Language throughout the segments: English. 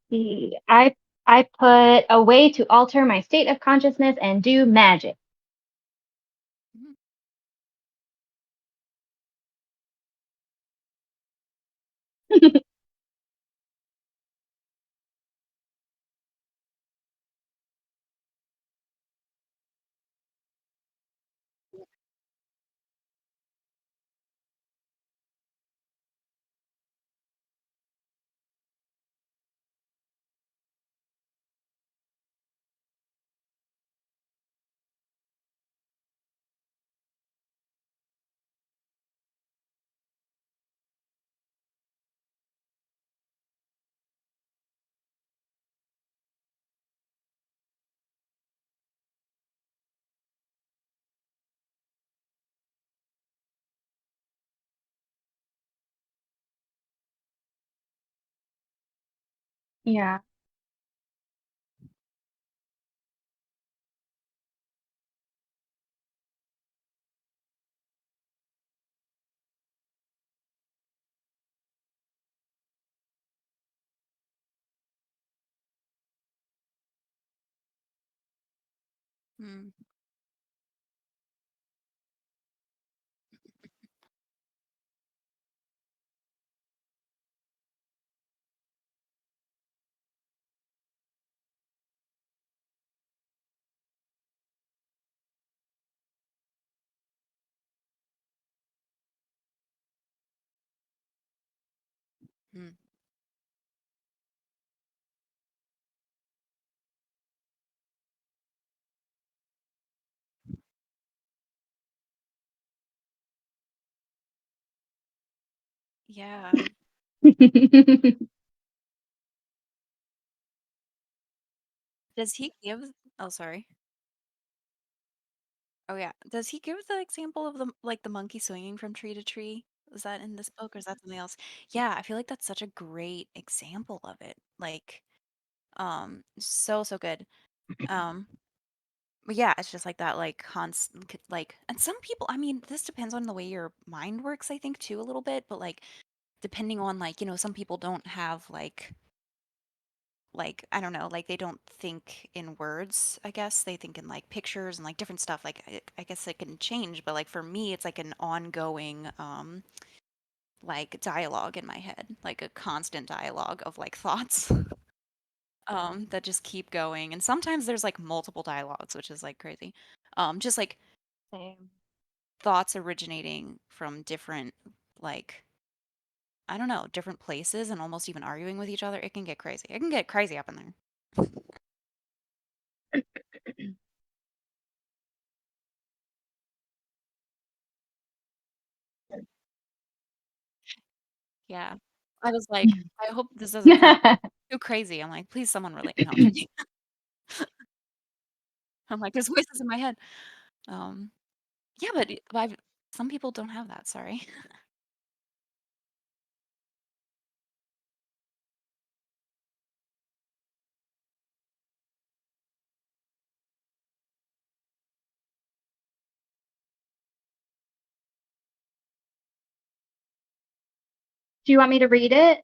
See, I put a way to alter my state of consciousness and do magic. Mhm. Yeah. Mm. Mm. Yeah. Does he give Oh, sorry. Oh, yeah. Does he give the example of the monkey swinging from tree to tree? Is that in this book or is that something else? Yeah, I feel like that's such a great example of it. Like, so, so good. Um, but yeah, it's just like that, like, constant, like, and some people, I mean, this depends on the way your mind works, I think, too, a little bit, but like, depending on, like, some people don't have, like, I don't know, like, they don't think in words, I guess. They think in, like, pictures and, like, different stuff. Like, I guess it can change, but, like, for me, it's like an ongoing, like, dialogue in my head, like a constant dialogue of, like, thoughts, that just keep going. And sometimes there's, like, multiple dialogues, which is, like, crazy. Just, like, Same. thoughts originating from different, like, I don't know, different places and almost even arguing with each other. It can get crazy. It can get crazy up in there. Yeah. I was like, "I hope this doesn't come too crazy." I'm like, "Please, someone relate." No, I'm joking. I'm like, "There's voices in my head." Um, yeah, but some people don't have that, sorry. Do you want me to read it?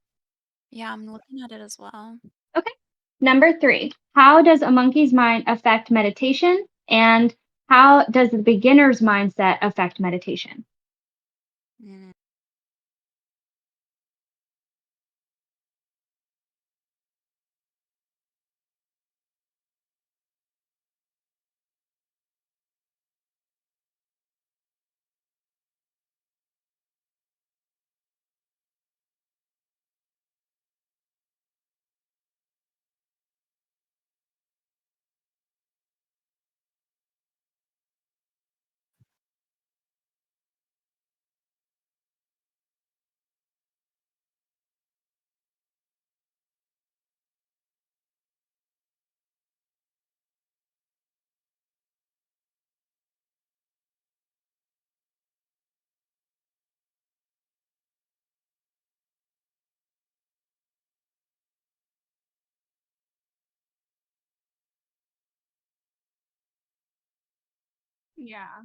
Yeah, I'm looking at it as well. Okay. Number 3. How does a monkey's mind affect meditation? And how does the beginner's mindset affect meditation? Mm, Yeah.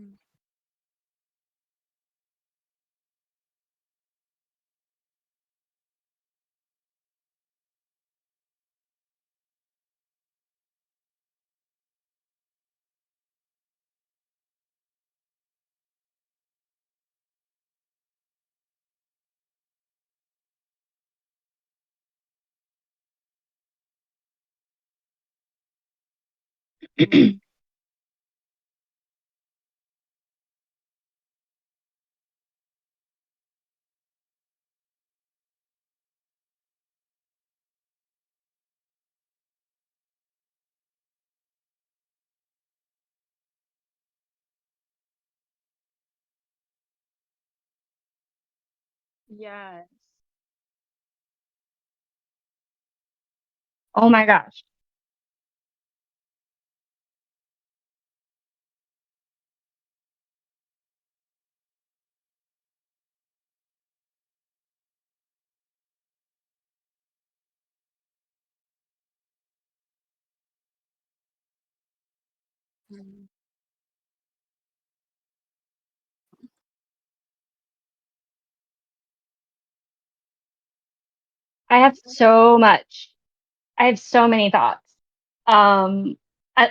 Mm. Mm. Yes. Oh my gosh. Mm. I have so much. I have so many thoughts. Um,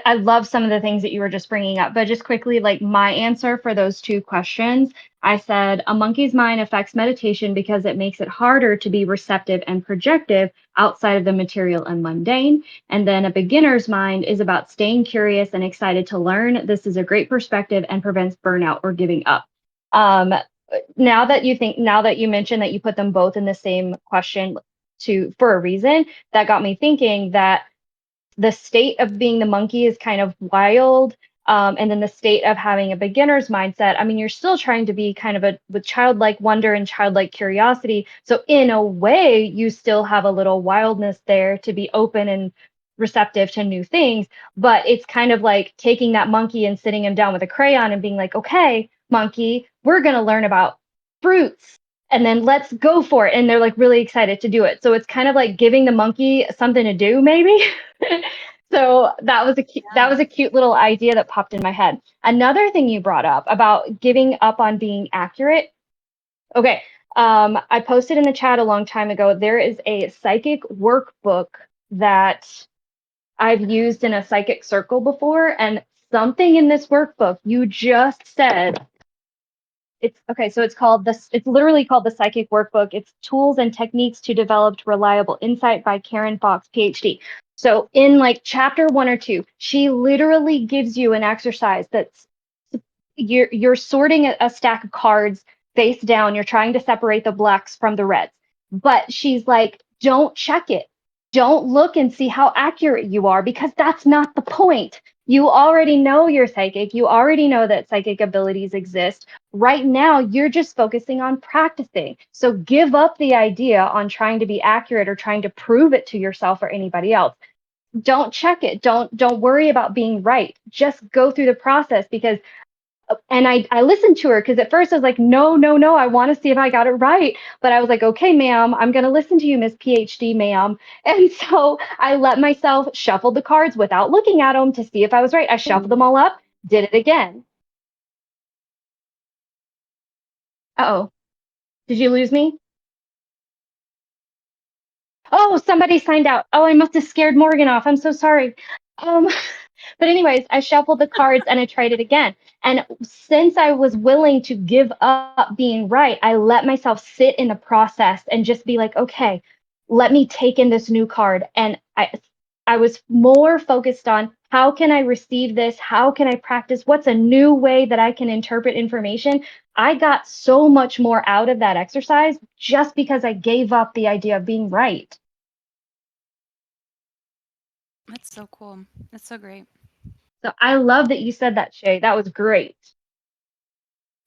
I love some of the things that you were just bringing up, but just quickly, like my answer for those two questions, I said a monkey's mind affects meditation because it makes it harder to be receptive and projective outside of the material and mundane. And then a beginner's mind is about staying curious and excited to learn. This is a great perspective and prevents burnout or giving up. Um, now that you mentioned that you put them both in the same question to for a reason, that got me thinking that the state of being the monkey is kind of wild. And then the state of having a beginner's mindset. I mean, you're still trying to be kind of a with childlike wonder and childlike curiosity. So in a way, you still have a little wildness there to be open and receptive to new things. But it's kind of like taking that monkey and sitting him down with a crayon and being like, okay, monkey, we're gonna learn about fruits and then let's go for it. And they're like really excited to do it. So it's kind of like giving the monkey something to do, maybe. So that Yeah. was a cute little idea that popped in my head. Another thing you brought up about giving up on being accurate. Okay. I posted in the chat a long time ago. There is a psychic workbook that I've used in a psychic circle before, and something in this workbook you just said it's okay, so it's called this it's literally called the Psychic Workbook. It's Tools and Techniques to Develop Reliable Insight by Karen Fox, PhD. So in like chapter 1 or 2, she literally gives you an exercise that's you're sorting a stack of cards face down. You're trying to separate the blacks from the reds. But she's like, don't check it. Don't look and see how accurate you are because that's not the point. You already know you're psychic. You already know that psychic abilities exist. Right now, you're just focusing on practicing. So give up the idea on trying to be accurate or trying to prove it to yourself or anybody else. Don't check it. Don't worry about being right. Just go through the process because and I listened to her because at first I was like, no, no, no, I want to see if I got it right. But I was like, okay, ma'am, I'm going to listen to you, Miss PhD, ma'am. And so I let myself shuffle the cards without looking at them to see if I was right. I shuffled them all up, did it again. Uh-oh. Did you lose me? Oh, somebody signed out. Oh, I must have scared Morgan off. I'm so sorry. Um, but anyways, I shuffled the cards and I tried it again. And since I was willing to give up being right, I let myself sit in the process and just be like, okay, let me take in this new card. And I was more focused on how can I receive this? How can I practice? What's a new way that I can interpret information? I got so much more out of that exercise just because I gave up the idea of being right. That's so cool. That's so great. So I love that you said that, Shay. That was great.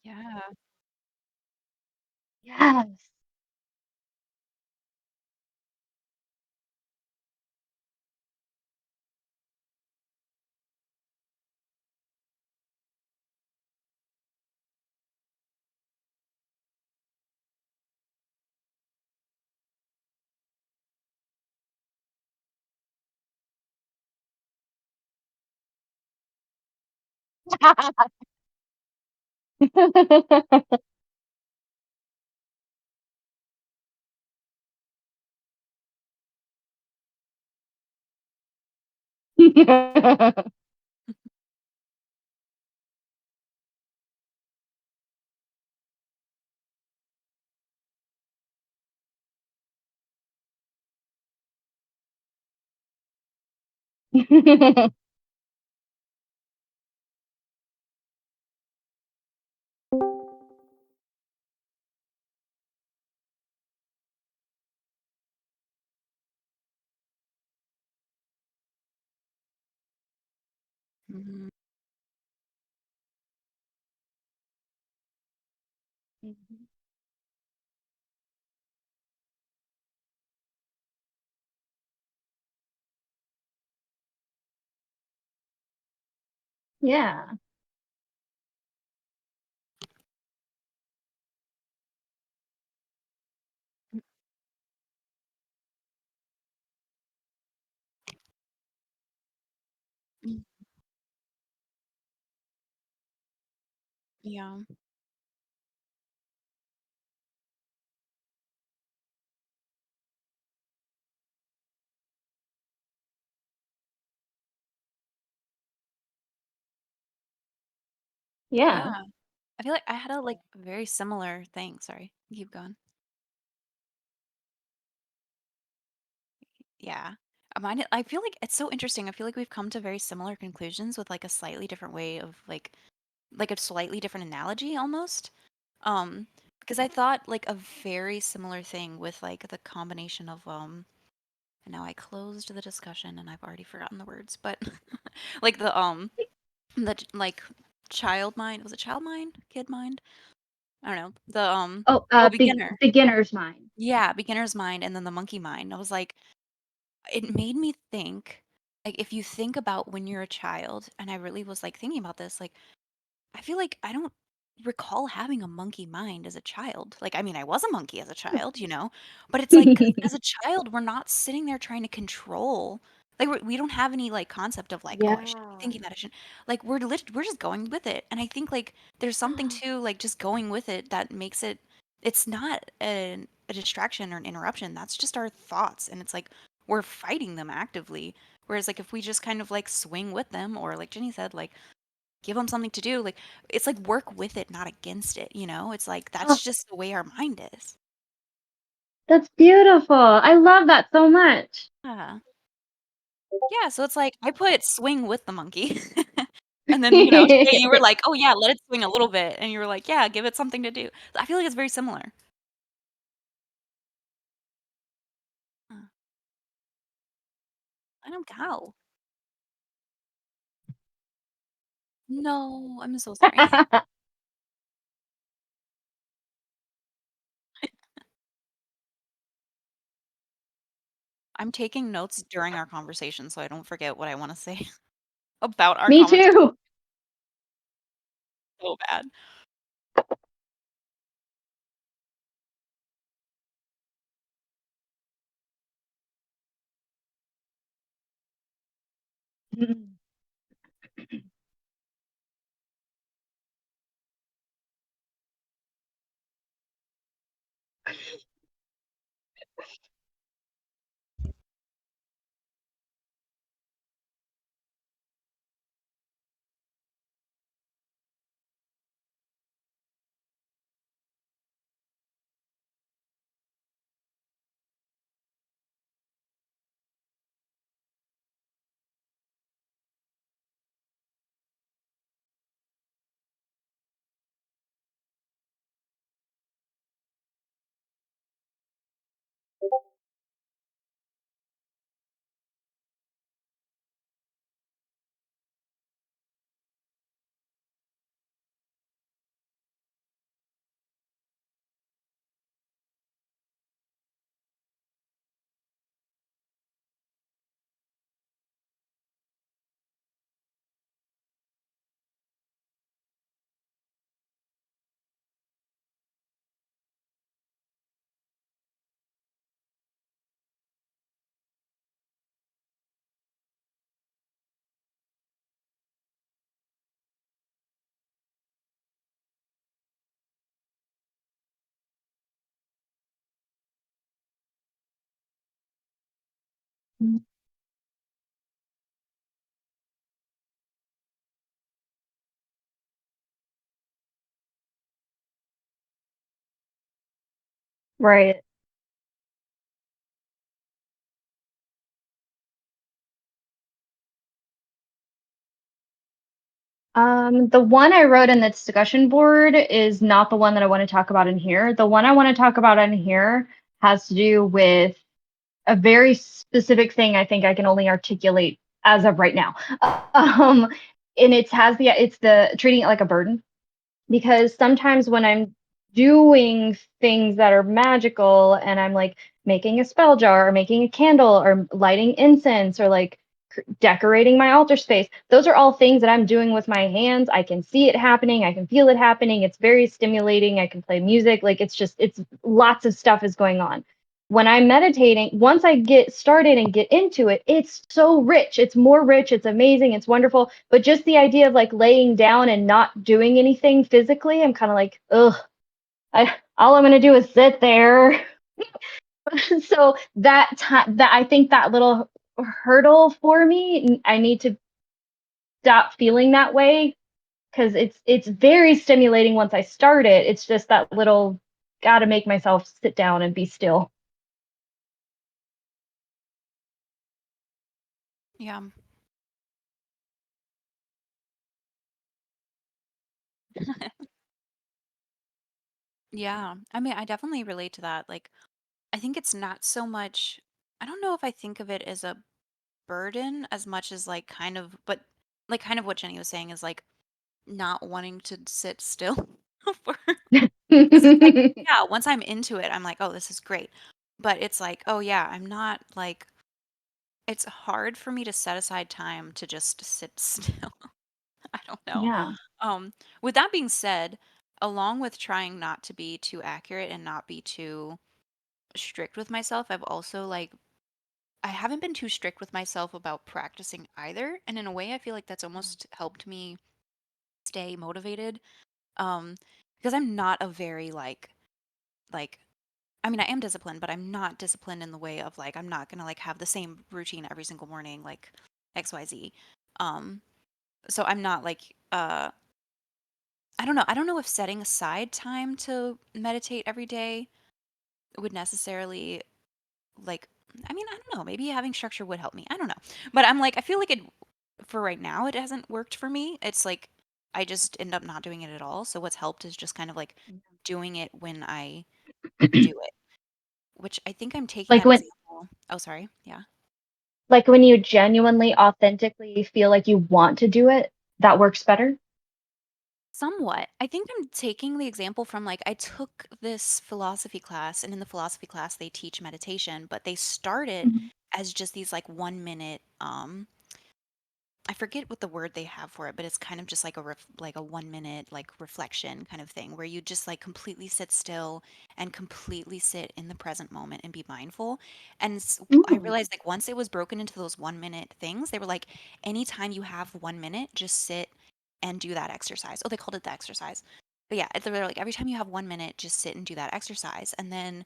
Yeah. Yes. Mhm. Mhm. Yeah. Mm. Yeah. Yeah. Yeah. I feel like I had a like very similar thing. Sorry. Keep going. Yeah. Mine, I feel like it's so interesting. I feel like we've come to very similar conclusions with like a slightly different way of like a slightly different analogy almost. Because I thought like a very similar thing with like the combination of and now I closed the discussion and I've already forgotten the words, but like the like child mind, was it child mind? Kid mind? I don't know. The Oh, beginner. beginner's mind. Yeah, beginner's mind and then the monkey mind. I was like, it made me think, like, if you think about when you're a child, and I really was like thinking about this, like, I feel like I don't recall having a monkey mind as a child. Like, I mean, I was a monkey as a child, but it's like, 'cause as a child, we're not sitting there trying to control. Like, we don't have any like concept of like, oh, I should be Yeah. thinking that I should. Like, we're just going with it, and I think like there's something to like just going with it that makes it. It's not a distraction or an interruption. That's just our thoughts, and it's like we're fighting them actively. Whereas like if we just kind of like swing with them, or like Jenny said, like give them something to do. Like it's like work with it, not against it, you know? It's like Oh, that's just the way our mind is. that's beautiful. I love that so much. Yeah. Yeah, so it's like I put swing with the monkey. And then, Shay, you were like, "Oh yeah, let it swing a little bit." And you were like, "Yeah, give it something to do." I feel like it's very similar. Uh, I don't how. No, I'm so sorry. I'm taking notes during our conversation so I don't forget what I want to say about our Me conversation too. so bad. Mhm. Right. The one I wrote in the discussion board is not the one that I want to talk about in here. The one I want to talk about in here has to do with a very specific thing I think I can only articulate as of right now. Um, and it's the treating it like a burden, because sometimes when I'm doing things that are magical and I'm like making a spell jar or making a candle or lighting incense or like decorating my altar space, those are all things that I'm doing with my hands. I can see it happening, I can feel it happening. It's very stimulating. I can play music. Like it's lots of stuff is going on. When I'm meditating, once I get started and get into it, it's so rich. It's more rich. It's amazing. It's wonderful. But just the idea of like laying down and not doing anything physically, I'm kind of like, ugh, all I'm going to do is sit there. So that time, that I think that little hurdle for me, I need to stop feeling that way, because it's very stimulating once I start it. It's just that little got to make myself sit down and be still. Yeah. Yeah. I mean, I definitely relate to that. Like, I think it's not so much, I don't know if I think of it as a burden as much as like kind of, but like kind of what Jenny was saying is like not wanting to sit still for, because it's like, yeah, once I'm into it, I'm like, oh, this is great. But it's like, oh, yeah, I'm not like, it's hard for me to set aside time to just sit still. I don't know. Yeah. Um, with that being said, along with trying not to be too accurate and not be too strict with myself, I've also like I haven't been too strict with myself about practicing either, and in a way I feel like that's almost helped me stay motivated. Um, because I'm not a very like I mean, I am disciplined, but I'm not disciplined in the way of like I'm not gonna like have the same routine every single morning, like XYZ. Um, so I'm not like I don't know. I don't know if setting aside time to meditate every day would necessarily like I mean, I don't know. Maybe having structure would help me. I don't know. But I'm like I feel like it for right now it hasn't worked for me. It's like I just end up not doing it at all. So what's helped is just kind of like doing it when I do it, which I think I'm taking like that when example. Oh, sorry. Yeah. like when you genuinely authentically feel like you want to do it, that works better. Somewhat. I think I'm taking the example from like I took this philosophy class, and in the philosophy class they teach meditation, but they start it Mhm. as just these like 1 minute I forget what the word they have for it, but it's kind of just like like a 1 minute like reflection kind of thing where you just like completely sit still and completely sit in the present moment and be mindful. And I Mm. realized like once it was broken into those 1 minute things, they were like, anytime you have 1 minute, just sit and do that exercise. Oh, they called it the exercise. But yeah, they're like every time you have 1 minute, just sit and do that exercise. And then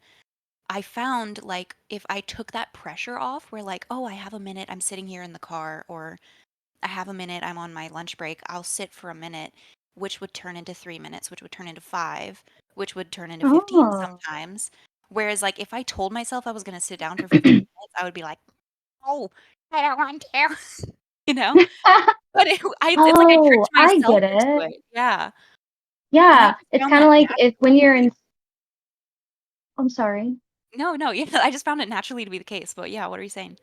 I found like if I took that pressure off, where like, oh, I have a minute, I'm sitting here in the car, or I have a minute, I'm on my lunch break, I'll sit for a minute, which would turn into 3 minutes, which would turn into five, which would turn into 15 Oh. sometimes. Whereas, like, if I told myself I was going to sit down for 15 minutes, I would be like, oh, I don't want to, you know? But it's like I Oh, tricked I myself get into it. it. Yeah. And I Yeah, just it's found kind of that like if when naturally to you're be the in. case. I'm sorry. No, no, yeah, I just found it naturally to be the case. But yeah, what are you saying?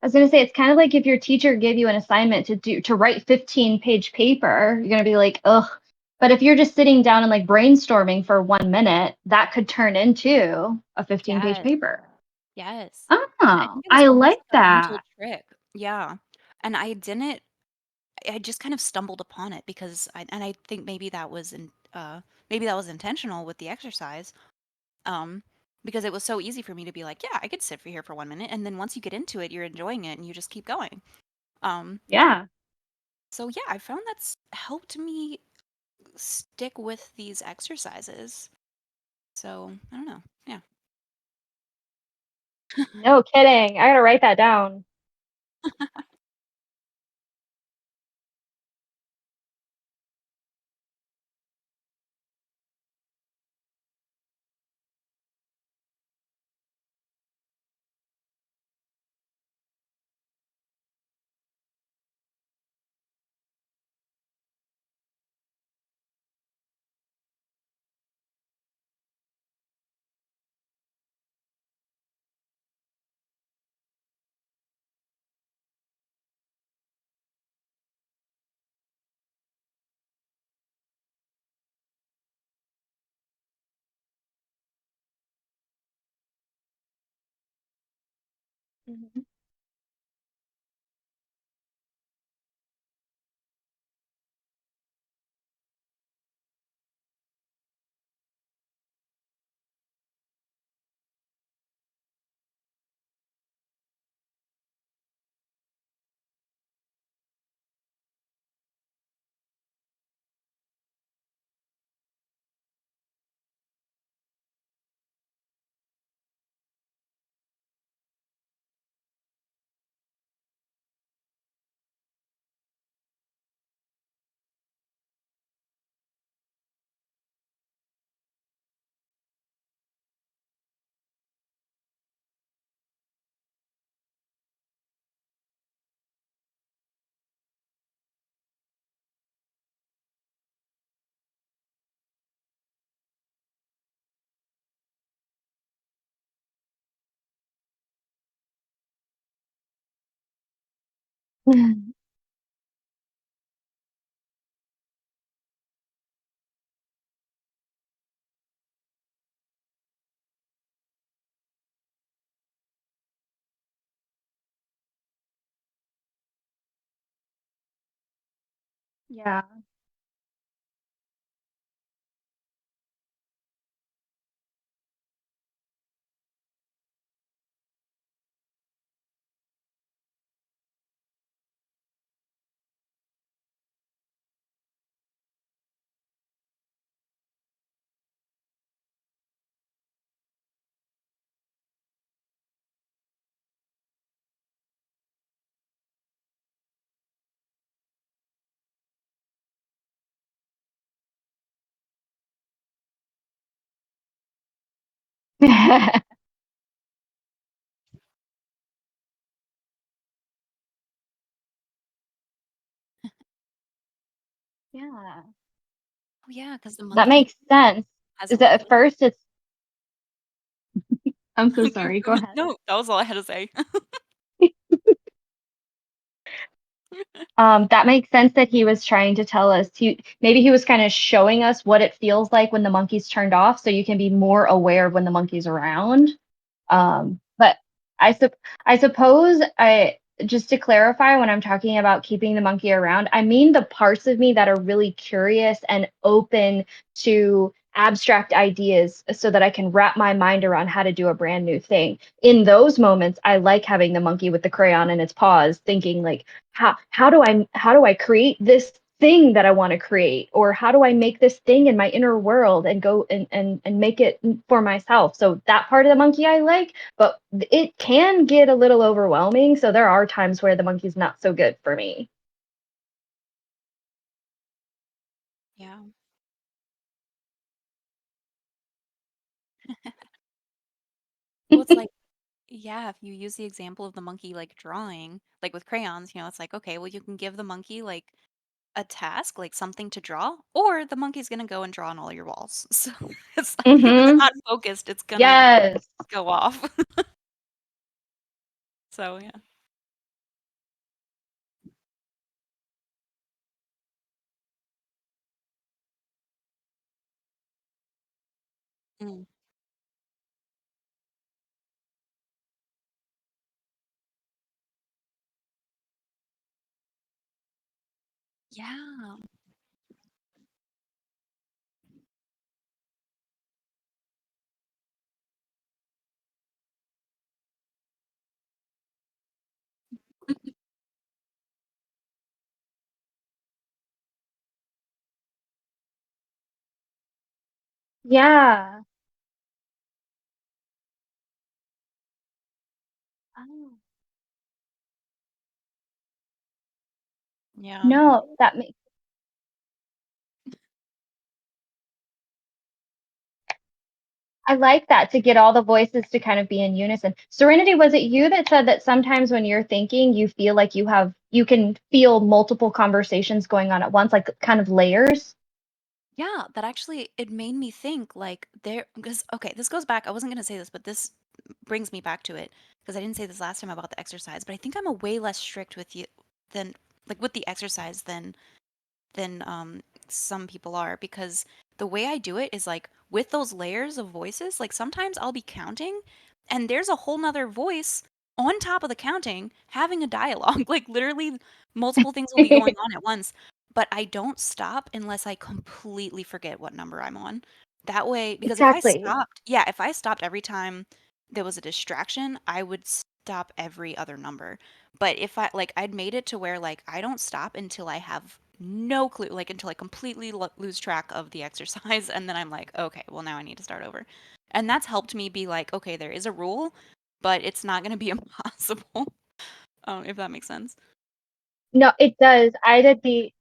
I was gonna say it's kind of like if your teacher gave you an assignment to write 15-page paper, you're gonna be like, ugh. But if you're just sitting down and like brainstorming for 1 minute, that could turn into a 15-page Yes. paper. Yes. I Oh, think it was I almost like like a mental that. trick. Yeah. And I just kind of stumbled upon it because I think maybe that was intentional with the exercise. Um because it was so easy for me to be like, yeah, I could sit for here for 1 minute, and then once you get into it, you're enjoying it and you just keep going. Um Yeah. so yeah, I found that's helped me stick with these exercises. So, I don't know. Yeah. No kidding. I gotta write that down. Mhm. Yeah. Yeah. Oh yeah, because the That monkey makes sense. has a Is that at language. first it's I'm so sorry, go ahead. No, that was all I had to say. That makes sense that he was trying to tell us maybe he was kind of showing us what it feels like when the monkey's turned off so you can be more aware of when the monkey's around. But I sup I suppose I just to clarify when I'm talking about keeping the monkey around, I mean the parts of me that are really curious and open to abstract ideas so that I can wrap my mind around how to do a brand new thing. In those moments, I like having the monkey with the crayon in its paws, thinking like, how do I create this thing that I want to create? Or how do I make this thing in my inner world and go and make it for myself? So that part of the monkey I like, but it can get a little overwhelming. So there are times where the monkey's not so good for me. Yeah. Well, it's like, yeah, if you use the example of the monkey like drawing, like with crayons, it's like, okay, well, you can give the monkey like a task, like something to draw, or the monkey's gonna go and draw on all your walls. So it's like if it's Hmm. not focused, it's gonna Yes. go off. So yeah. Mm. Yeah. Yeah. Yeah. No, that makes I like that to get all the voices to kind of be in unison. Serenity, was it you that said that sometimes when you're thinking, you feel like you can feel multiple conversations going on at once, like kind of layers? Yeah, that actually it made me think like there because okay, this goes back. I wasn't gonna say this, but this brings me back to it because I didn't say this last time about the exercise, but I think I'm a way less strict with you than like with the exercise than some people are because the way I do it is like with those layers of voices, like sometimes I'll be counting and there's a whole nother voice on top of the counting having a dialogue. Like literally multiple things will be going on at once, but I don't stop unless I completely forget what number I'm on. That way, because if I Exactly. stopped, yeah, if I stopped every time there was a distraction, I would stop every other number. But if I like, I'd made it to where like I don't stop until I have no clue, like until I completely lose track of the exercise, and then I'm like, okay, well now I need to start over, and that's helped me be like, okay, there is a rule, but it's not going to be impossible. If that makes sense. No, it does. I did the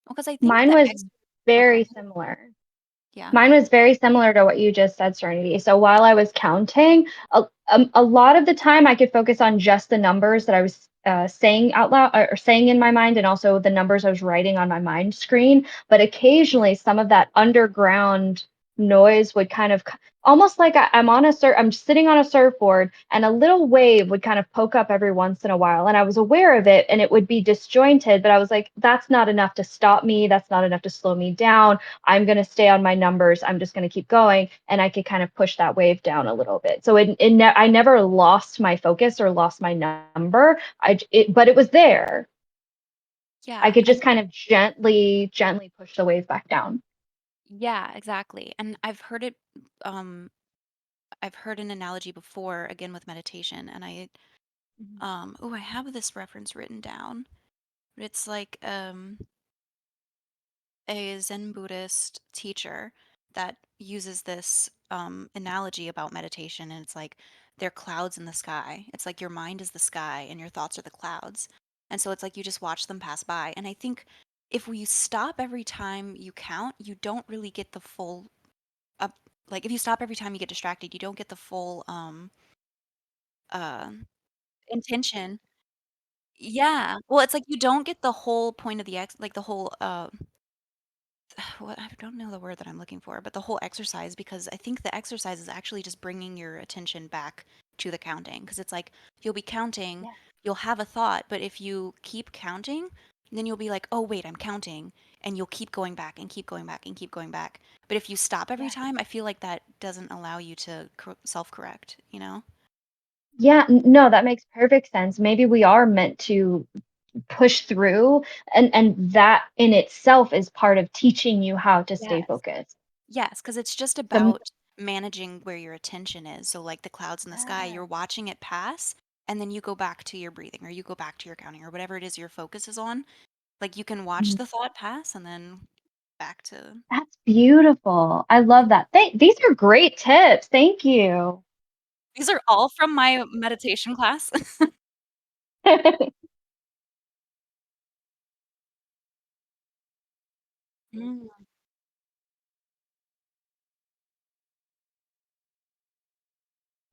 Well, because I think mine the was ex. Oh, go very ahead. similar. Yeah. Mine was very similar to what you just said, Serenity. So while I was counting, a lot of the time I could focus on just the numbers that I was saying out loud or saying in my mind, and also the numbers I was writing on my mind screen. But occasionally, some of that underground noise would kind of almost like I'm sitting on a surfboard, and a little wave would kind of poke up every once in a while, and I was aware of it, and it would be disjointed. But I was like, that's not enough to stop me. That's not enough to slow me down. I'm going to stay on my numbers. I'm just going to keep going. And I could kind of push that wave down a little bit. So I never lost my focus or lost my number. But it was there. I Yeah, could just and kind of gently push the wave back down. yeah, exactly. And um I've heard an analogy before again with meditation, and I have this reference written down. It's like a Zen Buddhist teacher that uses this analogy about meditation, and it's like they're clouds in the sky. It's like your mind is the sky and your thoughts are the clouds. And so it's like you just watch them pass by. And I think if we stop every time you count, you don't really get the full up. Like if you stop every time you get distracted, you don't get the full uh, intention. Yeah. Well, it's like you don't get the whole point of like the whole what I don't know the word that I'm looking for, but the whole exercise because I think the exercise is actually just bringing your attention back to the counting because it's like you'll be counting, Yeah. you'll have a thought, but if you keep counting, then you'll be like, "Oh, wait, I'm counting." And you'll keep going back and keep going back and keep going back. But if you stop every Yeah. time, I feel like that doesn't allow you to self-correct, you know? Yeah. No, that makes perfect sense. Maybe we are meant to push through, and that in itself is part of teaching you how to stay Yes. focused. Yes, because it's just The about managing where your attention is. So, like the clouds in the sky, yeah. you're watching it pass, and then you go back to your breathing, or you go back to your counting, or whatever it is your focus is on. Like you can watch the thought pass, and then back to. That's beautiful. I love that. These are great tips. Thank you. These are all from my meditation class. Mm.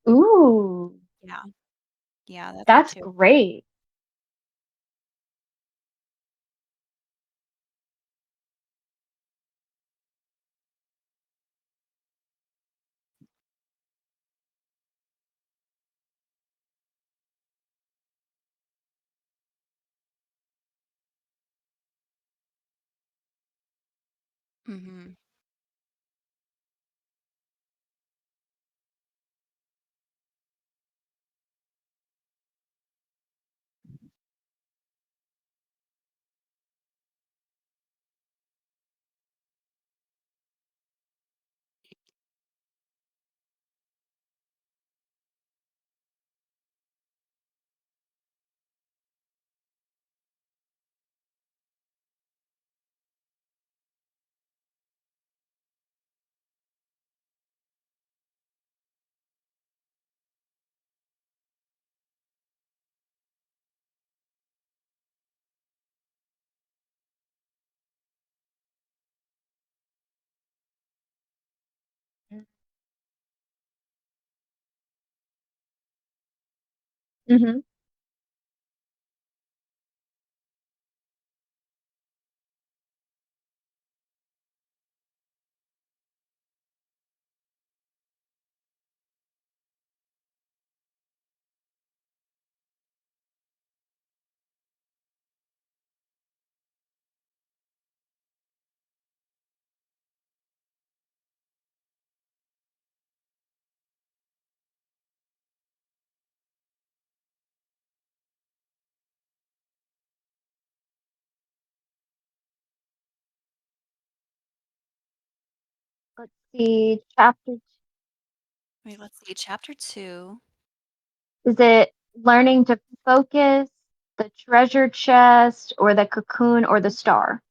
Ooh, Yeah, yeah, that's good that's too. great. Hmm. Mhm. Let's see, chapter Wait, let's see. Chapter 2. is it learning to focus, the treasure chest, or the cocoon, or the star?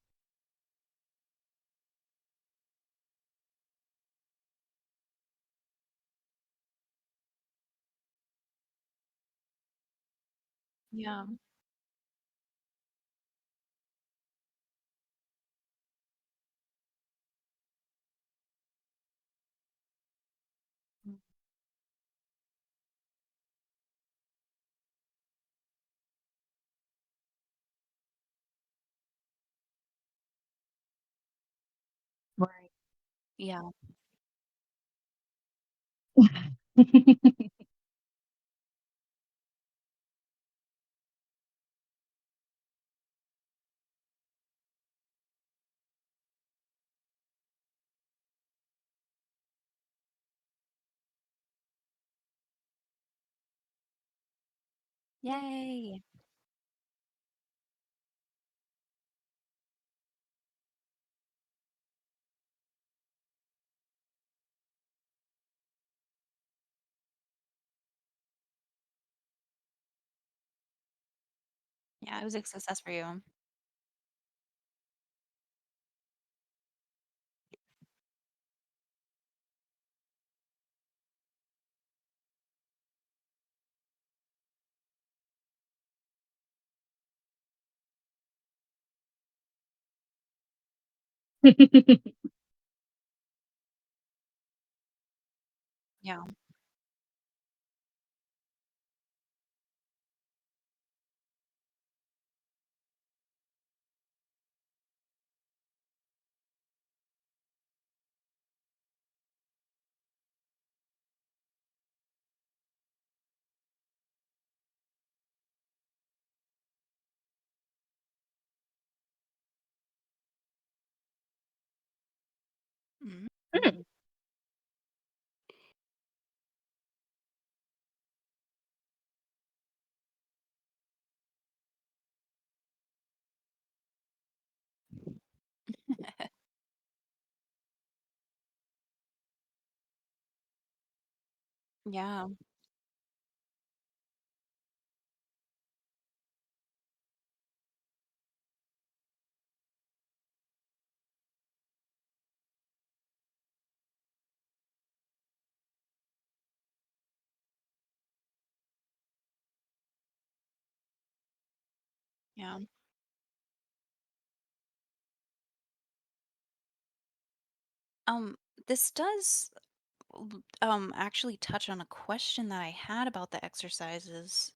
Yeah. Right. Yeah. Yay. Yeah, it was a success for you. Yeah. Mhm. Hmm. Yeah. Yeah. Um, this does actually touch on a question that I had about the exercises.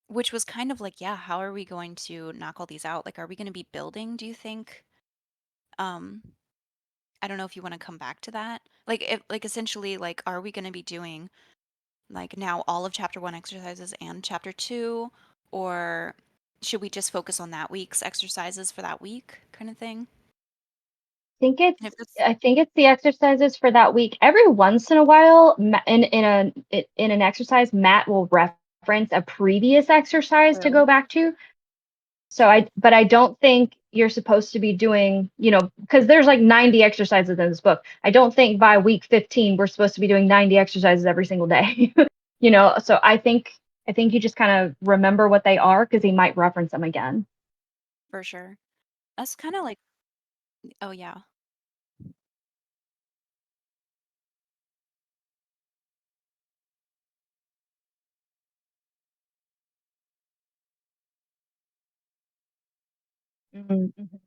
Which was kind of like, yeah, how are we going to knock all these out? Like, are we going to be building, do you think? Um, I don't know if you want to come back to that. Like, if, like, essentially, like, are we going to be doing, like, now all of chapter 1 exercises and chapter 2? Or should we just focus on that week's exercises for that week kind of thing? Think And if it's it's I think it's the exercises for that week. Every once in a while, in an exercise, Matt will reference a previous exercise to true, go back to. So true, I don't think you're supposed to be doing, because there's like 90 exercises in this book. I don't think by week 15 we're supposed to be doing 90 exercises every single day. So I think you just kind of remember what they are because he might reference them again. for sure. That's kind of like, oh, yeah. Mhm, mhm.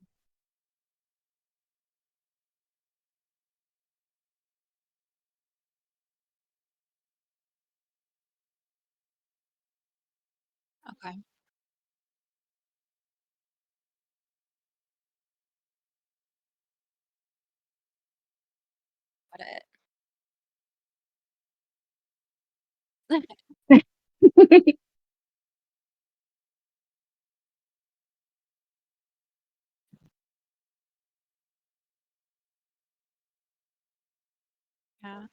Okay. Got it. Yeah.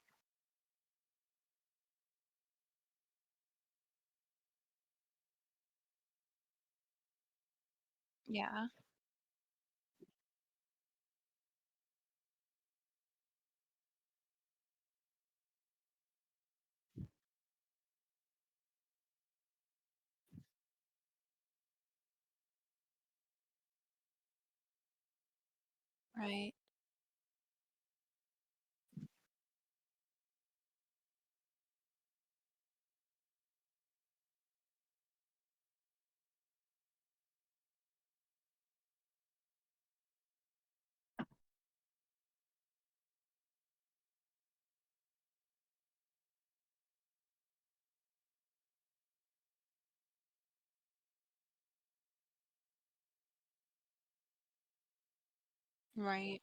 Yeah. Right. Right.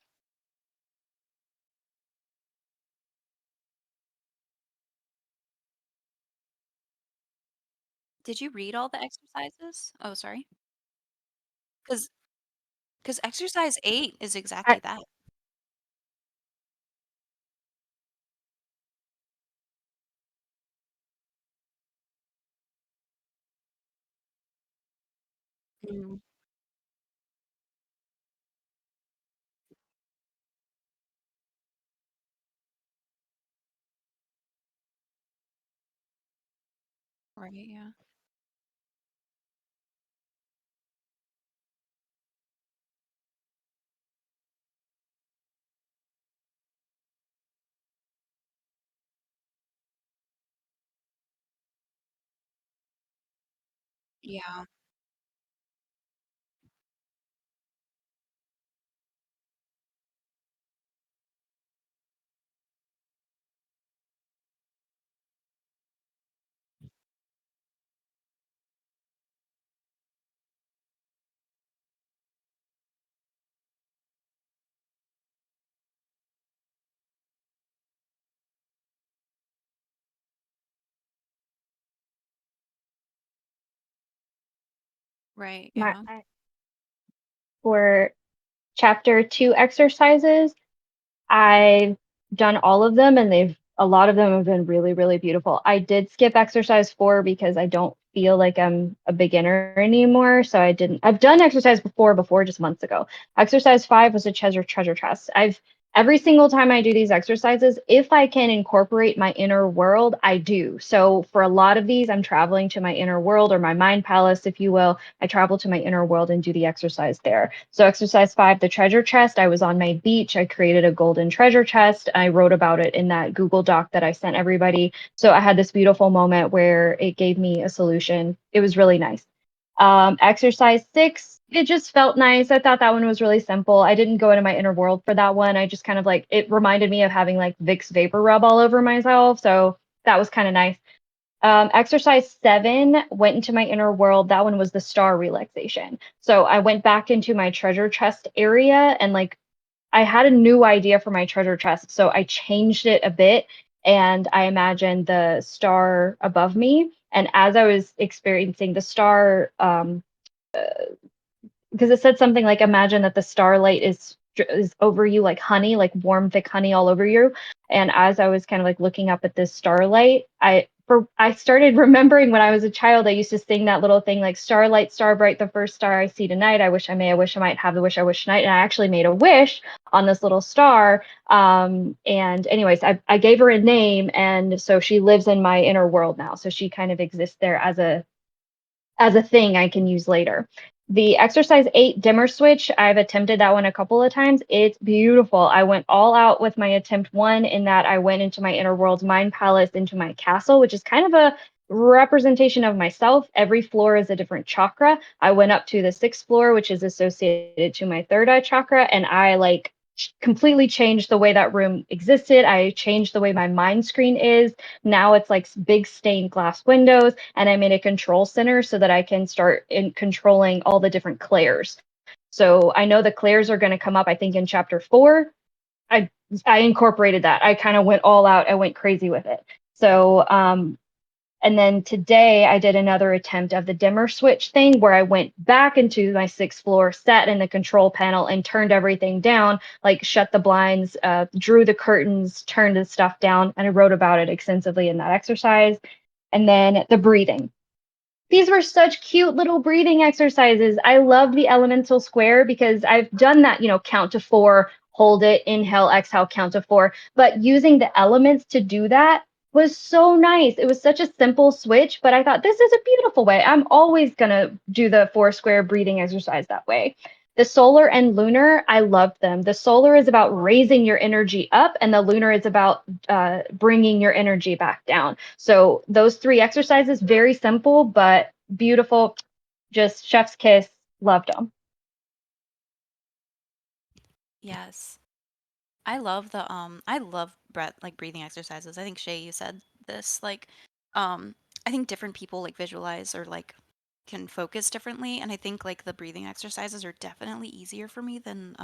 Did you read all the exercises? Oh, sorry. Because exercise 8 is I, exactly that. Mm. Right, yeah. Yeah. Right, my yeah. for chapter 2 exercises, I've done all of them and they've a lot of them have been really, really beautiful. I did skip exercise 4 because I don't feel like I'm a beginner anymore. So I didn't I've done exercise before just months ago. Exercise 5 was a treasure chest. I've every single time I do these exercises, if I can incorporate my inner world, I do. So for a lot of these, I'm traveling to my inner world or my mind palace, if you will. I travel to my inner world and do the exercise there. So, exercise 5, the treasure chest, I was on my beach. I created a golden treasure chest. I wrote about it in that Google Doc that I sent everybody. So, I had this beautiful moment where it gave me a solution. It was really nice. Exercise 6, it just felt nice. I thought that one was really simple. I didn't go into my inner world for that one. I just kind of like it reminded me of having like Vicks vapor rub all over myself. So, that was kind of nice. Exercise 7 went into my inner world. That one was the star relaxation. So I went back into my treasure chest area and like I had a new idea for my treasure chest. So I changed it a bit and I imagined the star above me. And as I was experiencing the star, because it said something like imagine that the starlight is over you like honey, like warm thick honey all over you. And as I was kind of like looking up at this starlight, I started remembering when I was a child, I used to sing that little thing like starlight, star bright, the first star I see tonight. I wish I might have the wish I wish tonight. And I actually made a wish on this little star. And anyways, I gave her a name, and so she lives in my inner world now. So she kind of exists there as a thing I can use later. The exercise 8 dimmer switch, I've attempted that one a couple of times. It's beautiful. I went all out with my attempt 1 in that I went into my inner world's mind palace, into my castle, which is kind of a representation of myself. Every floor is a different chakra. I went up to the 6th floor, which is associated to my third eye chakra, and I like completely changed the way that room existed. I changed the way my mind screen is. Now it's like big stained glass windows, and I made a control center so that I can start in controlling all the different clairs. So I know the clairs are going to come up, I think, in chapter 4. I I incorporated that. I kind of went all out. I went crazy with it. So and then today I did another attempt of the dimmer switch thing where I went back into my sixth floor, sat in the control panel and turned everything down, like shut the blinds, drew the curtains, turned the stuff down, and I wrote about it extensively in that exercise. And then the breathing. These were such cute little breathing exercises. I love the elemental square because I've done that, count to 4, hold it, inhale, exhale, count to 4. But using the elements to do that was so nice. It was such a simple switch, but I thought this is a beautiful way. I'm always going to do the 4 square breathing exercise that way. The solar and lunar, I loved them. The solar is about raising your energy up, and the lunar is about bringing your energy back down. So those 3 exercises, very simple but beautiful. Just chef's kiss. Loved them. Yes. I love breath like breathing exercises. I think Shay, you said this. I think different people like visualize or like can focus differently. And I think like the breathing exercises are definitely easier for me than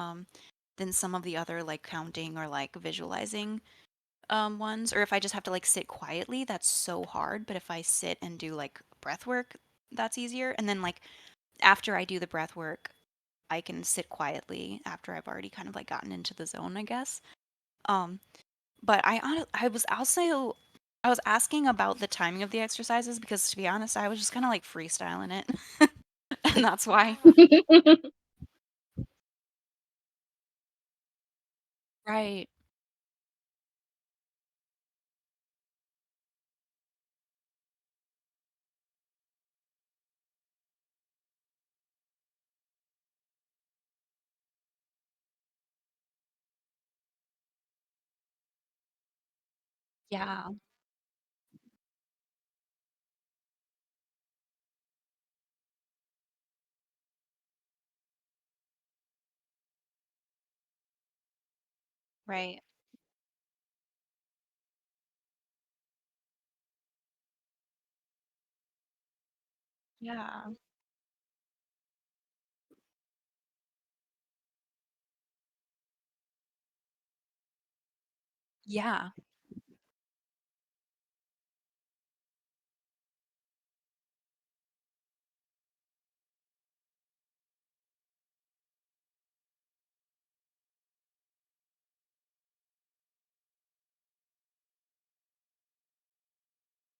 some of the other like counting or like visualizing ones. Or if I just have to like sit quietly, that's so hard. But if I sit and do like breath work, that's easier. And then like after I do the breath work, I can sit quietly after I've already kind of like gotten into the zone, I guess. Um, but I was asking about the timing of the exercises because to be honest, I was just kind of like freestyling it. And that's why. Right. Yeah. Right. Yeah. Yeah.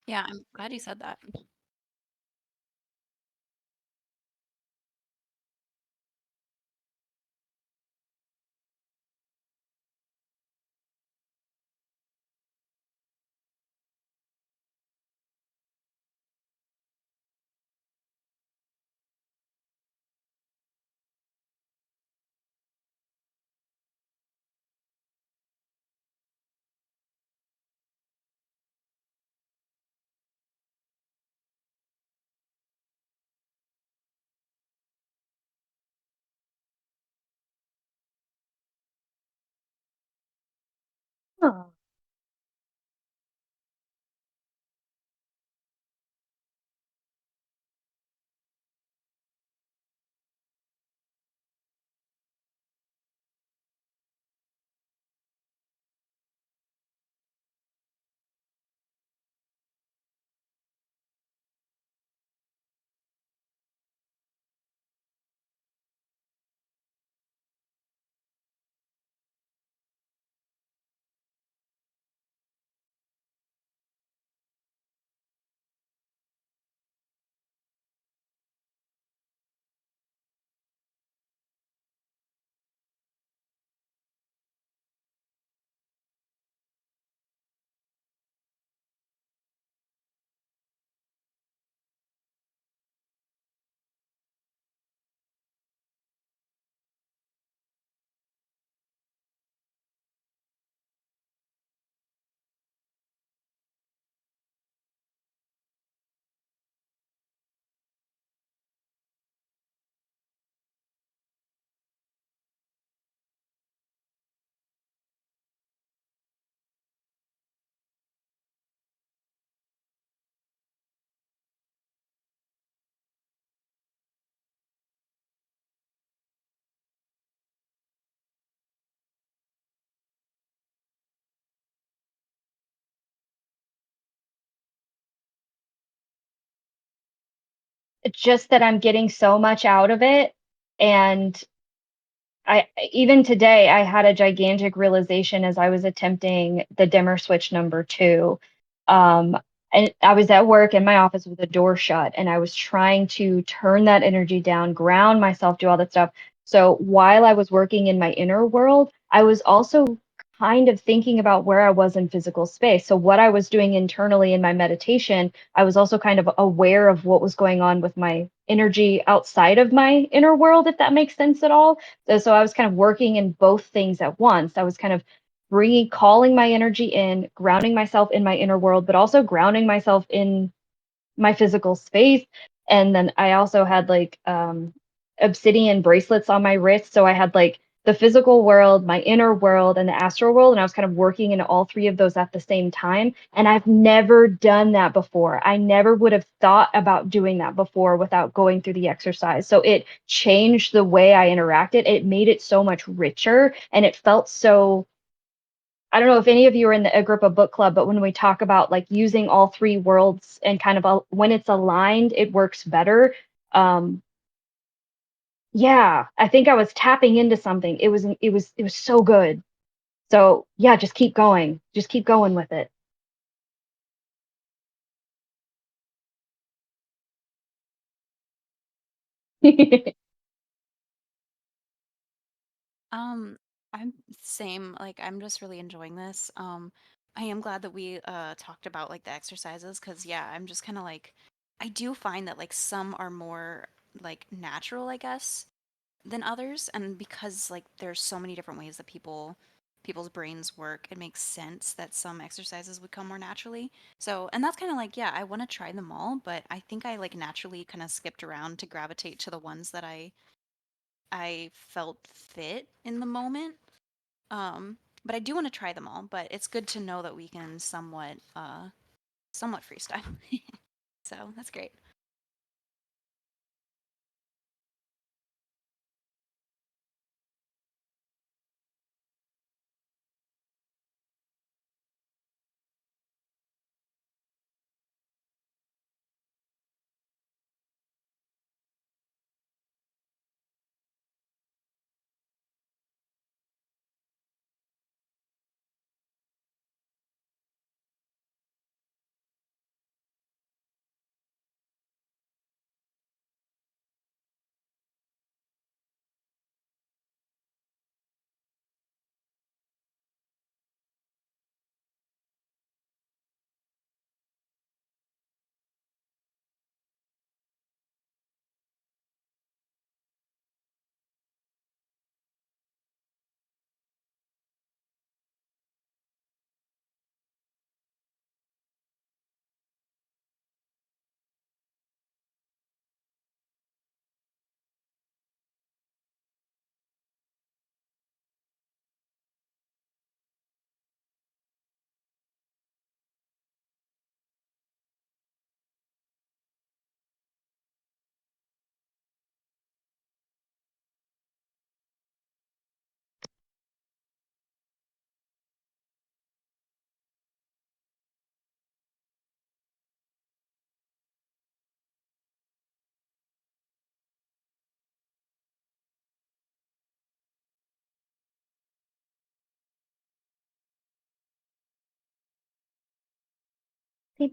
Yeah, I'm glad you said that. just that I'm getting so much out of it. And I even today I had a gigantic realization as I was attempting the dimmer switch number 2. Um, and I was at work in my office with the door shut, and I was trying to turn that energy down, ground myself, do all that stuff. So while I was working in my inner world, I was also kind of thinking about where I was in physical space. So what I was doing internally in my meditation, I was also kind of aware of what was going on with my energy outside of my inner world, if that makes sense at all. So I was kind of working in both things at once. I was kind of calling my energy in, grounding myself in my inner world, but also grounding myself in my physical space. And then I also had like obsidian bracelets on my wrist. So I had like the physical world, my inner world, and the astral world. And I was kind of working in all three of those at the same time. And I've never done that before. I never would have thought about doing that before without going through the exercise. So it changed the way I interacted. It made it so much richer and it felt so. I don't know if any of you are in the Agrippa book club, but when we talk about like using all three worlds and kind of when it's aligned, it works better. Um, yeah, I think I was tapping into something. It was so good. So yeah, just keep going. Just keep going with it. Um, I'm same. Like, I'm just really enjoying this. I am glad that we talked about like the exercises because yeah, I'm just kind of like I do find that like some are more like natural, I guess, than others, and because like there's so many different ways that people's brains work, it makes sense that some exercises would come more naturally. So, and that's kind of like, yeah, I want to try them all, but I think I like naturally kind of skipped around to gravitate to the ones that I felt fit in the moment. But I do want to try them all, but it's good to know that we can somewhat freestyle. So, that's great.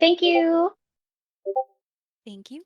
Thank you. Thank you.